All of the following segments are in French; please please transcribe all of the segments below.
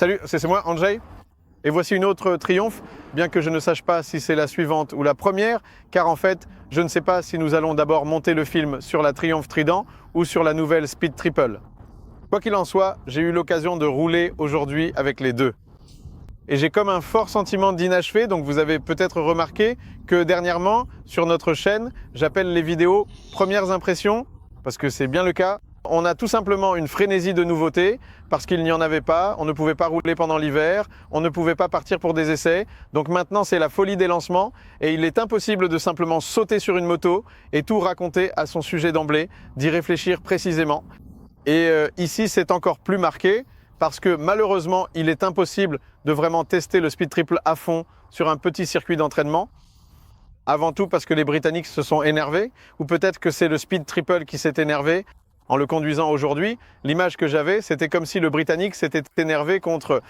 Salut, c'est moi, Andrzej. Et voici une autre Triumph, bien que je ne sache pas si c'est la suivante ou la première, car en fait, je ne sais pas si nous allons d'abord monter le film sur la Triumph Trident ou sur la nouvelle Speed Triple. Quoi qu'il en soit, j'ai eu l'occasion de rouler aujourd'hui avec les deux. Et j'ai comme un fort sentiment d'inachevé, donc vous avez peut-être remarqué que dernièrement, sur notre chaîne, j'appelle les vidéos premières impressions, parce que c'est bien le cas. On a tout simplement une frénésie de nouveautés, parce qu'il n'y en avait pas, on ne pouvait pas rouler pendant l'hiver, on ne pouvait pas partir pour des essais. Donc maintenant, c'est la folie des lancements, et il est impossible de simplement sauter sur une moto et tout raconter à son sujet d'emblée, d'y réfléchir précisément. Et ici, c'est encore plus marqué, parce que malheureusement, il est impossible de vraiment tester le Speed Triple à fond sur un petit circuit d'entraînement. Avant tout parce que les Britanniques se sont énervés, ou peut-être que c'est le Speed Triple qui s'est énervé en le conduisant aujourd'hui. L'image que j'avais, c'était comme si le Britannique s'était énervé contre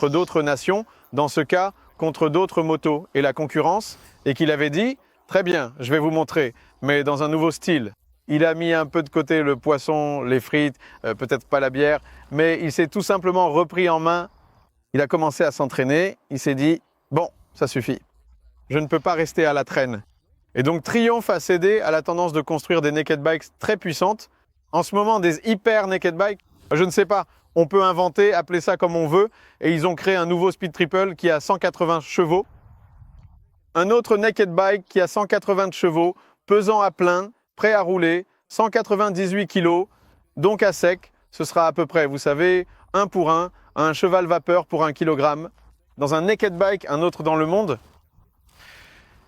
d'autres nations, dans ce cas, contre d'autres motos et la concurrence, et qu'il avait dit « Très bien, je vais vous montrer, mais dans un nouveau style ». Il a mis un peu de côté le poisson, les frites, peut-être pas la bière, mais il s'est tout simplement repris en main. Il a commencé à s'entraîner, il s'est dit « Bon, ça suffit, je ne peux pas rester à la traîne ». Et donc Triumph a cédé à la tendance de construire des naked bikes très puissantes. En ce moment, des hyper naked bikes, je ne sais pas, on peut inventer, appeler ça comme on veut, et ils ont créé un nouveau Speed Triple qui a 180 chevaux. Un autre naked bike qui a 180 chevaux, pesant à plein, prêt à rouler, 198 kg, donc à sec, ce sera à peu près, vous savez, 1 pour 1, un cheval vapeur pour 1 kg. Dans un naked bike, un autre dans le monde,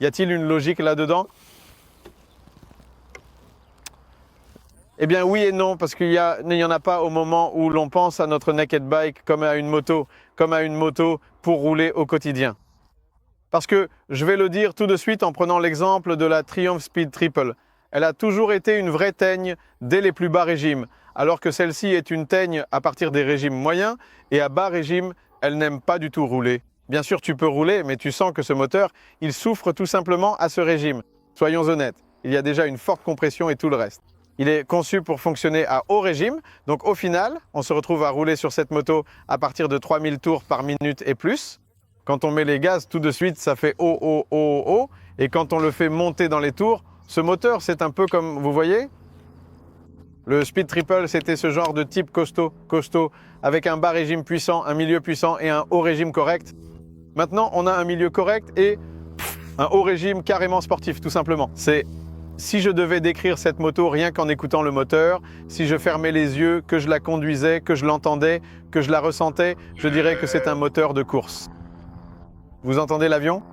y a-t-il une logique là-dedans? Eh bien oui et non, parce qu'il n'y en a pas au moment où l'on pense à notre naked bike comme à une moto pour rouler au quotidien. Parce que, je vais le dire tout de suite en prenant l'exemple de la Triumph Speed Triple. Elle a toujours été une vraie teigne dès les plus bas régimes, alors que celle-ci est une teigne à partir des régimes moyens, et à bas régime, elle n'aime pas du tout rouler. Bien sûr, tu peux rouler, mais tu sens que ce moteur, il souffre tout simplement à ce régime. Soyons honnêtes, il y a déjà une forte compression et tout le reste. Il est conçu pour fonctionner à haut régime, donc au final, on se retrouve à rouler sur cette moto à partir de 3000 tours par minute et plus. Quand on met les gaz, tout de suite, ça fait haut, haut, haut, haut, et quand on le fait monter dans les tours, ce moteur, c'est un peu comme, vous voyez, le Speed Triple, c'était ce genre de type costaud, avec un bas régime puissant, un milieu puissant et un haut régime correct. Maintenant, on a un milieu correct et un haut régime carrément sportif, tout simplement. Si je devais décrire cette moto rien qu'en écoutant le moteur, si je fermais les yeux, que je la conduisais, que je l'entendais, que je la ressentais, je dirais que c'est un moteur de course. Vous entendez l'avion ?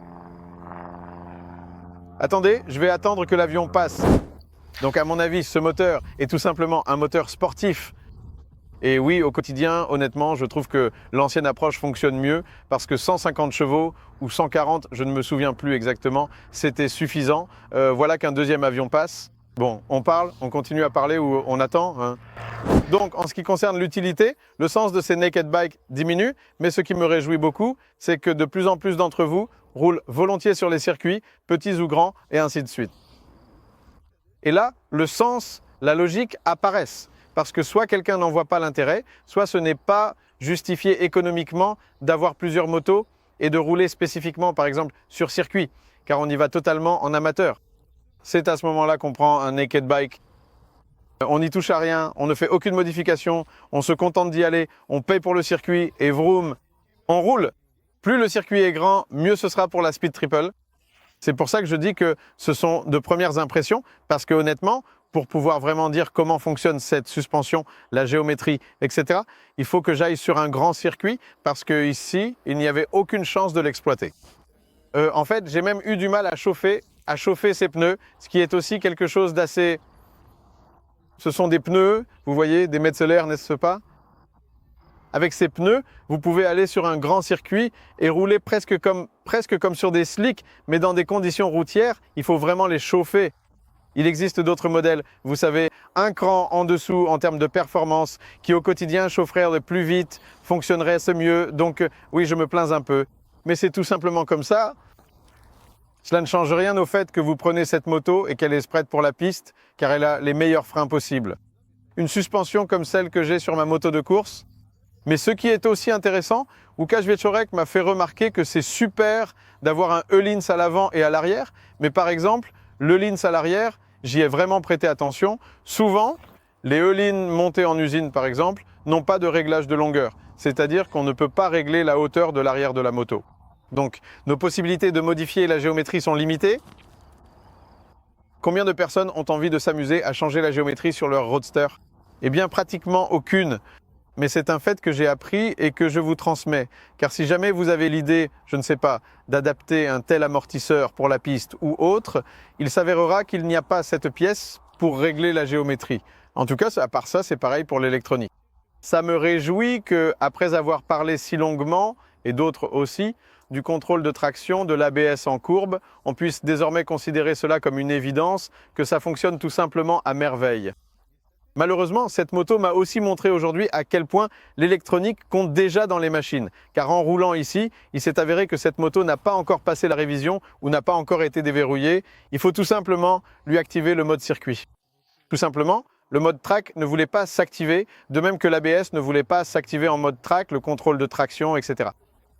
Attendez, je vais attendre que l'avion passe. Donc à mon avis, ce moteur est tout simplement un moteur sportif. Et oui, au quotidien, honnêtement, je trouve que l'ancienne approche fonctionne mieux parce que 150 chevaux ou 140, je ne me souviens plus exactement, c'était suffisant. Voilà qu'un deuxième avion passe. Bon, on parle, on continue à parler ou on attend, hein. Donc, en ce qui concerne l'utilité, le sens de ces naked bikes diminue, mais ce qui me réjouit beaucoup, c'est que de plus en plus d'entre vous roulent volontiers sur les circuits, petits ou grands, et ainsi de suite. Et là, le sens, la logique apparaissent. Parce que soit quelqu'un n'en voit pas l'intérêt, soit ce n'est pas justifié économiquement d'avoir plusieurs motos et de rouler spécifiquement, par exemple, sur circuit, car on y va totalement en amateur. C'est à ce moment-là qu'on prend un naked bike. On n'y touche à rien, on ne fait aucune modification, on se contente d'y aller, on paye pour le circuit et vroom, on roule. Plus le circuit est grand, mieux ce sera pour la Speed Triple. C'est pour ça que je dis que ce sont de premières impressions, parce que honnêtement, pour pouvoir vraiment dire comment fonctionne cette suspension, la géométrie, etc., il faut que j'aille sur un grand circuit, parce qu'ici, il n'y avait aucune chance de l'exploiter. En fait, j'ai même eu du mal à chauffer ces pneus, ce qui est aussi quelque chose d'assez... Ce sont des pneus, vous voyez, des Metzeler, n'est-ce pas? Avec ces pneus, vous pouvez aller sur un grand circuit et rouler presque comme sur des slicks, mais dans des conditions routières, il faut vraiment les chauffer. Il existe d'autres modèles, vous savez, un cran en dessous en termes de performance, qui au quotidien chaufferaient plus vite, fonctionneraient mieux, donc oui, je me plains un peu. Mais c'est tout simplement comme ça. Cela ne change rien au fait que vous prenez cette moto et qu'elle est prête pour la piste, car elle a les meilleurs freins possibles. Une suspension comme celle que j'ai sur ma moto de course, Mais ce qui est aussi intéressant, Łukasz Wieczorek m'a fait remarquer que c'est super d'avoir un E-Lins à l'avant et à l'arrière, mais par exemple, le Lins à l'arrière, j'y ai vraiment prêté attention. Souvent, les E-Lins montés en usine par exemple, n'ont pas de réglage de longueur, c'est-à-dire qu'on ne peut pas régler la hauteur de l'arrière de la moto. Donc, nos possibilités de modifier la géométrie sont limitées. Combien de personnes ont envie de s'amuser à changer la géométrie sur leur roadster? Eh bien, pratiquement aucune. Mais c'est un fait que j'ai appris et que je vous transmets. Car si jamais vous avez l'idée, je ne sais pas, d'adapter un tel amortisseur pour la piste ou autre, il s'avérera qu'il n'y a pas cette pièce pour régler la géométrie. En tout cas, à part ça, c'est pareil pour l'électronique. Ça me réjouit qu'après avoir parlé si longuement, et d'autres aussi, du contrôle de traction, de l'ABS en courbe, on puisse désormais considérer cela comme une évidence, que ça fonctionne tout simplement à merveille. Malheureusement, cette moto m'a aussi montré aujourd'hui à quel point l'électronique compte déjà dans les machines. Car en roulant ici, il s'est avéré que cette moto n'a pas encore passé la révision ou n'a pas encore été déverrouillée. Il faut tout simplement lui activer le mode circuit. Tout simplement, le mode track ne voulait pas s'activer, de même que l'ABS ne voulait pas s'activer en mode track, le contrôle de traction, etc.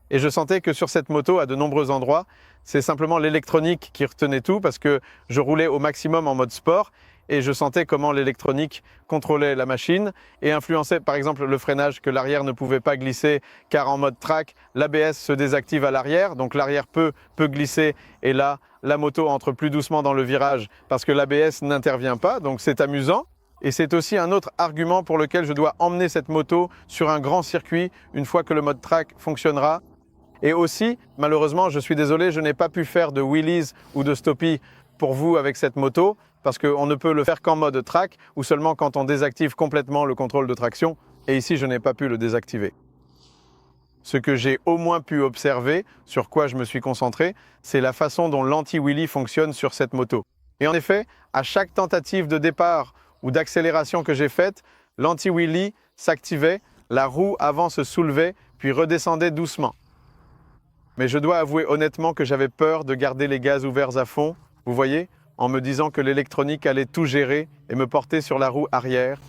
Et je sentais que sur cette moto, à de nombreux endroits, c'est simplement l'électronique qui retenait tout parce que je roulais au maximum en mode sport et je sentais comment l'électronique contrôlait la machine et influençait par exemple le freinage, que l'arrière ne pouvait pas glisser car en mode track, l'ABS se désactive à l'arrière, donc l'arrière peut glisser et là, la moto entre plus doucement dans le virage parce que l'ABS n'intervient pas, donc c'est amusant. Et c'est aussi un autre argument pour lequel je dois emmener cette moto sur un grand circuit une fois que le mode track fonctionnera. Et aussi, malheureusement, je suis désolé, je n'ai pas pu faire de wheelies ou de stoppie pour vous avec cette moto parce qu'on ne peut le faire qu'en mode track ou seulement quand on désactive complètement le contrôle de traction. Et ici, je n'ai pas pu le désactiver. Ce que j'ai au moins pu observer, sur quoi je me suis concentré, c'est la façon dont l'anti-wheelie fonctionne sur cette moto. Et en effet, à chaque tentative de départ ou d'accélération que j'ai faite, l'anti-wheelie s'activait, la roue avant se soulevait puis redescendait doucement. Mais je dois avouer honnêtement que j'avais peur de garder les gaz ouverts à fond, vous voyez, en me disant que l'électronique allait tout gérer et me porter sur la roue arrière.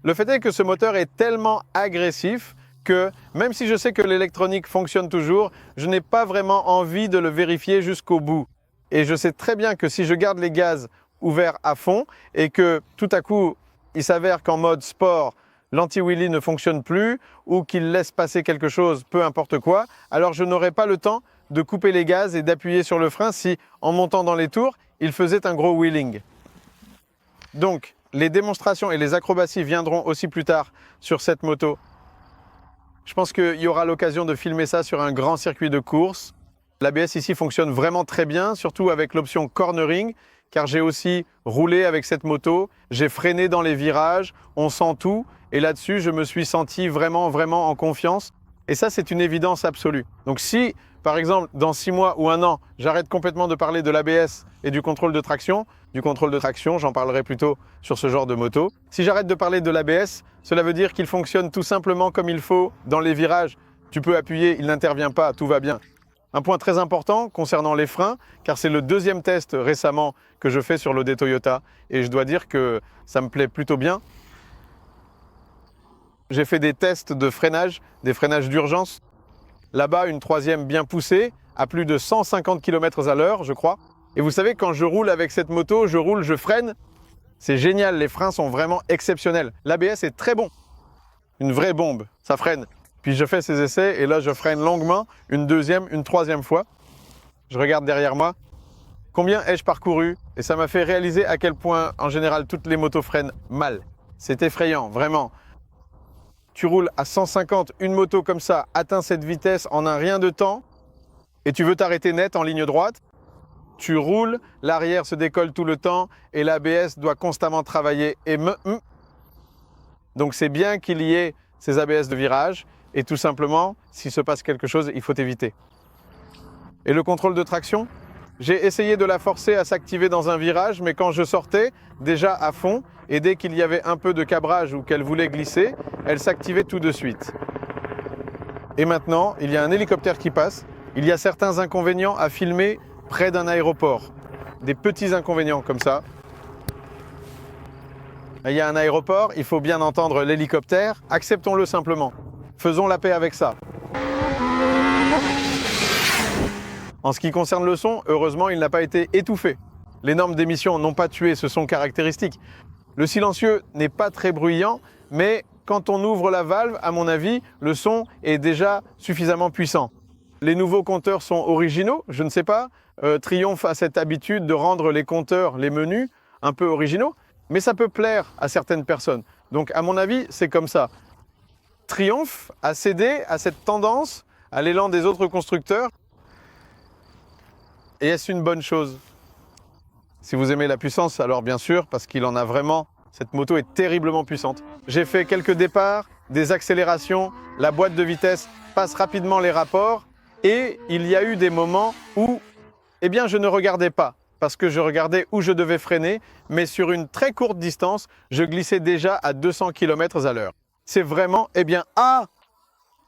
Le fait est que ce moteur est tellement agressif que, même si je sais que l'électronique fonctionne toujours, je n'ai pas vraiment envie de le vérifier jusqu'au bout. Et je sais très bien que si je garde les gaz ouverts à fond et que tout à coup, il s'avère qu'en mode sport, l'anti-wheelie ne fonctionne plus ou qu'il laisse passer quelque chose, peu importe quoi, alors je n'aurai pas le temps de couper les gaz et d'appuyer sur le frein si, en montant dans les tours, il faisait un gros wheeling. Donc, les démonstrations et les acrobaties viendront aussi plus tard sur cette moto. Je pense qu'il y aura l'occasion de filmer ça sur un grand circuit de course. L'ABS ici fonctionne vraiment très bien, surtout avec l'option cornering, car j'ai aussi roulé avec cette moto, j'ai freiné dans les virages, on sent tout, et là-dessus, je me suis senti vraiment en confiance. Et ça, c'est une évidence absolue. Donc si, par exemple, dans 6 mois ou 1 an, j'arrête complètement de parler de l'ABS et du contrôle de traction, j'en parlerai plutôt sur ce genre de moto. Si j'arrête de parler de l'ABS, cela veut dire qu'il fonctionne tout simplement comme il faut dans les virages. Tu peux appuyer, il n'intervient pas, tout va bien. Un point très important concernant les freins, car c'est le deuxième test récemment que je fais sur l'OD Toyota, et je dois dire que ça me plaît plutôt bien. J'ai fait des tests de freinage, des freinages d'urgence. Là-bas, une troisième bien poussée, à plus de 150 km/h, je crois. Et vous savez, quand je roule avec cette moto, je roule, je freine. C'est génial, les freins sont vraiment exceptionnels. L'ABS est très bon. Une vraie bombe, ça freine. Puis je fais ces essais et là, je freine longuement, une deuxième, une troisième fois. Je regarde derrière moi. Combien ai-je parcouru? Et ça m'a fait réaliser à quel point, en général, toutes les motos freinent mal. C'est effrayant, vraiment. Tu roules à 150, une moto comme ça atteint cette vitesse en un rien de temps et tu veux t'arrêter net en ligne droite. Tu roules, l'arrière se décolle tout le temps et l'ABS doit constamment travailler. Donc c'est bien qu'il y ait ces ABS de virage et tout simplement, s'il se passe quelque chose, il faut éviter. Et le contrôle de traction? J'ai essayé de la forcer à s'activer dans un virage, mais quand je sortais, déjà à fond, et dès qu'il y avait un peu de cabrage ou qu'elle voulait glisser, elle s'activait tout de suite. Et maintenant, il y a un hélicoptère qui passe. Il y a certains inconvénients à filmer près d'un aéroport. Des petits inconvénients comme ça. Il y a un aéroport, il faut bien entendre l'hélicoptère. Acceptons-le simplement. Faisons la paix avec ça. En ce qui concerne le son, heureusement, il n'a pas été étouffé. Les normes d'émission n'ont pas tué ce son caractéristique. Le silencieux n'est pas très bruyant, mais quand on ouvre la valve, à mon avis, le son est déjà suffisamment puissant. Les nouveaux compteurs sont originaux, je ne sais pas. Triumph a cette habitude de rendre les compteurs, les menus, un peu originaux, mais ça peut plaire à certaines personnes. Donc à mon avis, c'est comme ça. Triumph a cédé à cette tendance, à l'élan des autres constructeurs. Et est-ce une bonne chose? Si vous aimez la puissance, alors bien sûr, parce qu'il en a vraiment, cette moto est terriblement puissante. J'ai fait quelques départs, des accélérations, la boîte de vitesse passe rapidement les rapports, et il y a eu des moments où, eh bien, je ne regardais pas, parce que je regardais où je devais freiner, mais sur une très courte distance, je glissais déjà à 200 km/h. C'est vraiment, eh bien,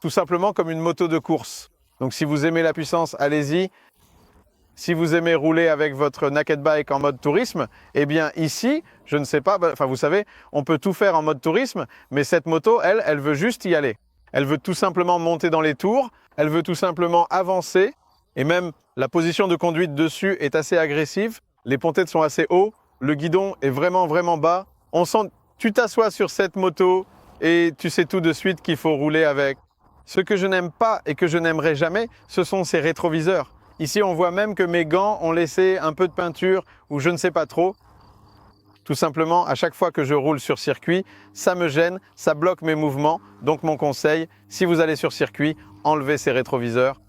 tout simplement comme une moto de course. Donc si vous aimez la puissance, allez-y. Si vous aimez rouler avec votre naked bike en mode tourisme, eh bien ici, je ne sais pas, enfin vous savez, on peut tout faire en mode tourisme, mais cette moto, elle veut juste y aller. Elle veut tout simplement monter dans les tours, elle veut tout simplement avancer, et même la position de conduite dessus est assez agressive, les ponts-têtes sont assez hauts, le guidon est vraiment bas. On sent, tu t'assois sur cette moto et tu sais tout de suite qu'il faut rouler avec. Ce que je n'aime pas et que je n'aimerais jamais, ce sont ces rétroviseurs. Ici, on voit même que mes gants ont laissé un peu de peinture ou je ne sais pas trop. Tout simplement, à chaque fois que je roule sur circuit, ça me gêne, ça bloque mes mouvements. Donc mon conseil, si vous allez sur circuit, enlevez ces rétroviseurs.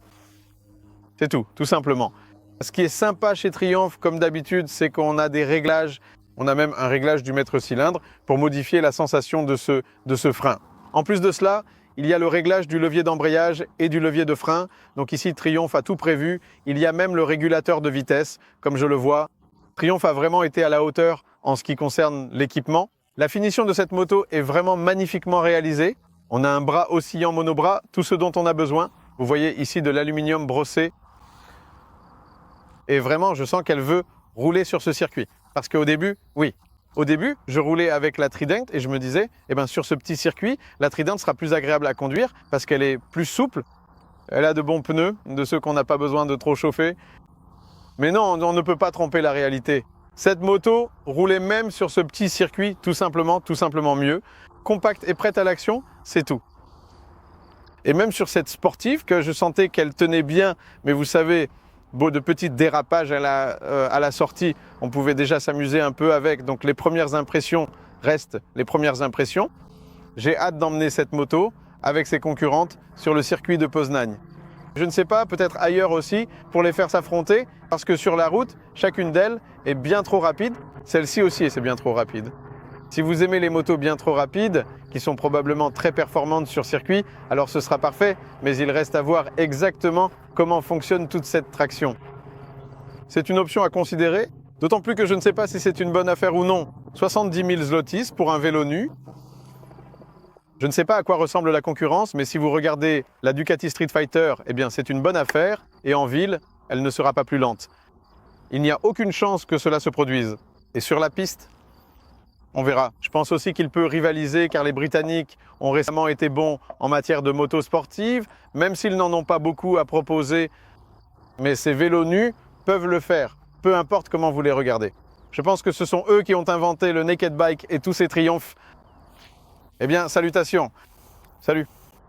C'est tout simplement. Ce qui est sympa chez Triumph, comme d'habitude, c'est qu'on a des réglages. On a même un réglage du mètre cylindre pour modifier la sensation de ce frein. En plus de cela, il y a le réglage du levier d'embrayage et du levier de frein. Donc ici, Triumph a tout prévu. Il y a même le régulateur de vitesse, comme je le vois. Triumph a vraiment été à la hauteur en ce qui concerne l'équipement. La finition de cette moto est vraiment magnifiquement réalisée. On a un bras oscillant monobras, tout ce dont on a besoin. Vous voyez ici de l'aluminium brossé. Et vraiment, je sens qu'elle veut rouler sur ce circuit. Parce qu'au début, oui. Au début, je roulais avec la Trident et je me disais, eh ben, sur ce petit circuit, la Trident sera plus agréable à conduire parce qu'elle est plus souple. Elle a de bons pneus, de ceux qu'on n'a pas besoin de trop chauffer. Mais non, on ne peut pas tromper la réalité. Cette moto roulait même sur ce petit circuit tout simplement mieux. Compacte et prête à l'action, c'est tout. Et même sur cette sportive, que je sentais qu'elle tenait bien, mais vous savez, de petits dérapages à la sortie, on pouvait déjà s'amuser un peu avec. Donc les premières impressions restent les premières impressions. J'ai hâte d'emmener cette moto avec ses concurrentes sur le circuit de Poznań. Je ne sais pas, peut-être ailleurs aussi, pour les faire s'affronter, parce que sur la route, chacune d'elles est bien trop rapide. Celle-ci aussi, c'est bien trop rapide. Si vous aimez les motos bien trop rapides, qui sont probablement très performantes sur circuit, alors ce sera parfait, mais il reste à voir exactement comment fonctionne toute cette traction. C'est une option à considérer, d'autant plus que je ne sais pas si c'est une bonne affaire ou non. 70 000 zlotys pour un vélo nu. Je ne sais pas à quoi ressemble la concurrence, mais si vous regardez la Ducati Street Fighter, eh bien c'est une bonne affaire, et en ville, elle ne sera pas plus lente. Il n'y a aucune chance que cela se produise. Et sur la piste, on verra. Je pense aussi qu'il peut rivaliser car les Britanniques ont récemment été bons en matière de moto sportive, même s'ils n'en ont pas beaucoup à proposer. Mais ces vélos nus peuvent le faire, peu importe comment vous les regardez. Je pense que ce sont eux qui ont inventé le naked bike et tous ces triomphes. Eh bien, salutations. Salut.